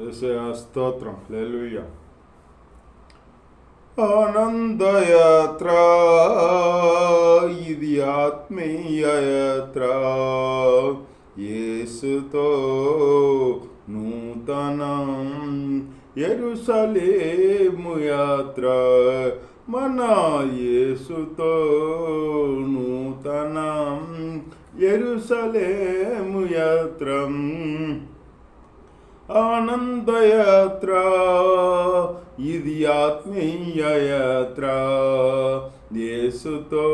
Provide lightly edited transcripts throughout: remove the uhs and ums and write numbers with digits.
యేసయ్యా స్తోత్రం. హల్లెలూయా. ఆనందయాత్ర, ఇది ఆత్మీయ యాత్ర, యేసుతో నూతనం యెరూషలేము యాత్ర, మన యేసుతో నూతనం యెరూషలేము యాత్ర. ఆనందయాత్ర, ఇది ఆత్మీయ యాత్ర, యేసుతో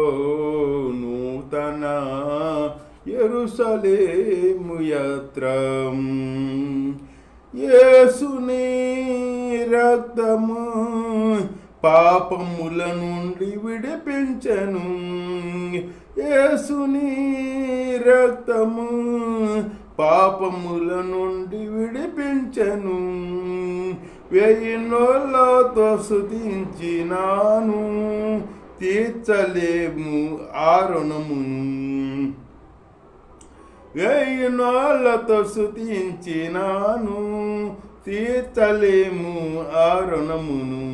నూతన యెరూషలేము యాత్ర. యేసుని రక్తము పాపముల నుండి విడిపించెను, యేసుని రక్తము పాపముల నుండి విడిపించెను, 1000 నోళ్ళతో స్తుతించినాను, తీర్చలేము ఆ రుణమును. 1000 నోళ్ళతో స్తుతించినాను, తీర్చలేము ఆ రుణమును.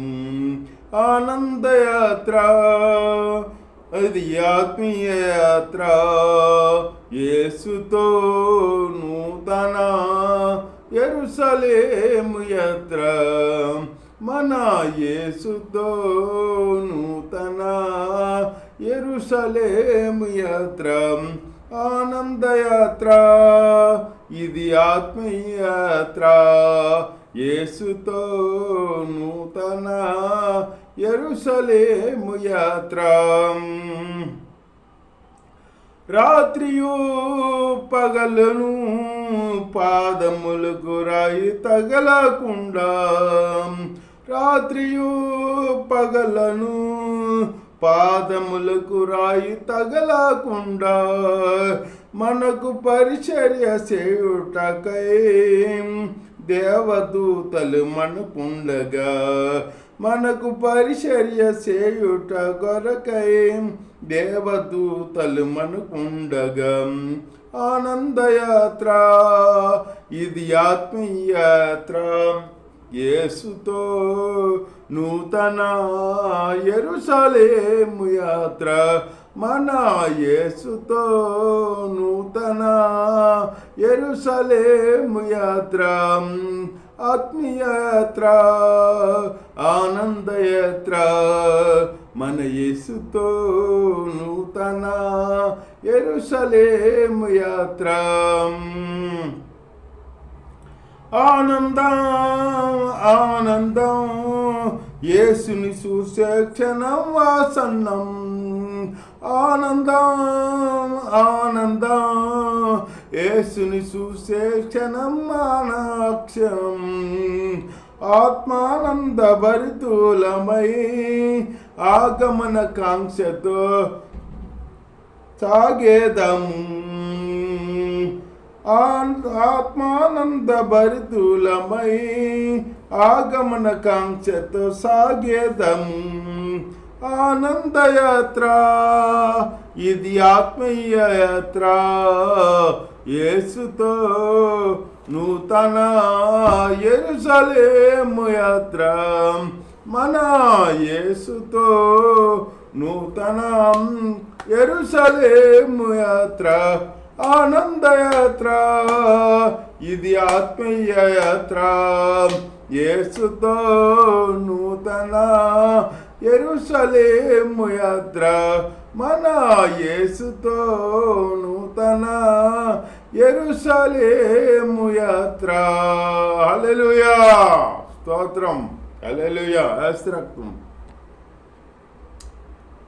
ఆనందయాత్ర, అది ఆత్మీయ యాత్ర, యేసుతో నూతన యెరూషలేము యాత్ర, మన యేసుతో నూతన యెరూషలేము యాత్ర. ఆనందయాత్ర, ఇది ఆత్మీయ యాత్ర, యేసుతో నూతన యెరూషలేము యాత్ర. రాత్రియు పగలును పాదములకు రాయి తగలకుండా, రాత్రియు పగలను పాదములకు రాయి తగలకుండా, మనకు పరిచర్య చేయుటకై దేవదూతలు మనకుండగా, మనకు పరిచర్య చేయుట కొరకై దేవదూతలు మనకుండగా. ఆనందయాత్ర, ఇది ఆత్మీయ యాత్ర, యేసుతో నూతన యెరూషలేము యాత్ర, మన యేసుతో నూతన యెరూషలేము యాత్ర. ఆత్మీయ యాత్ర, ఆనందయాత్ర, మన యేసుతో నూతన యెరూషలేము యాత్ర. ఆనందం ఆనందం, యేసుని చూసే క్షణం ఆసన్నం. ఆనందం ఆనందం, యేసుని చూసే క్షణం అనాక్షం. ఆత్మానంద భరితులమై ఆగమన కాంక్షతో సాగేదము, ఆత్మానంద భరితులమై ఆగమన కాంక్షతో సాగేదము. ఆనందయాత్ర, ఇది ఆత్మీయ యాత్ర, యేసుతో నూతన యెరూషలేము యాత్ర, మన యేసుతో నూతన యెరూషలేము యాత్ర. ఆనందయాత్ర, ఇది ఆత్మీయ యాత్ర, యేసుతో నూతన యెరూషలేము యాత్ర, మన యేసుతో నూతన యెరూషలేము యాత్ర. హల్లెలూయా స్తోత్రం. హల్లెలూయా. యేసు రక్తం.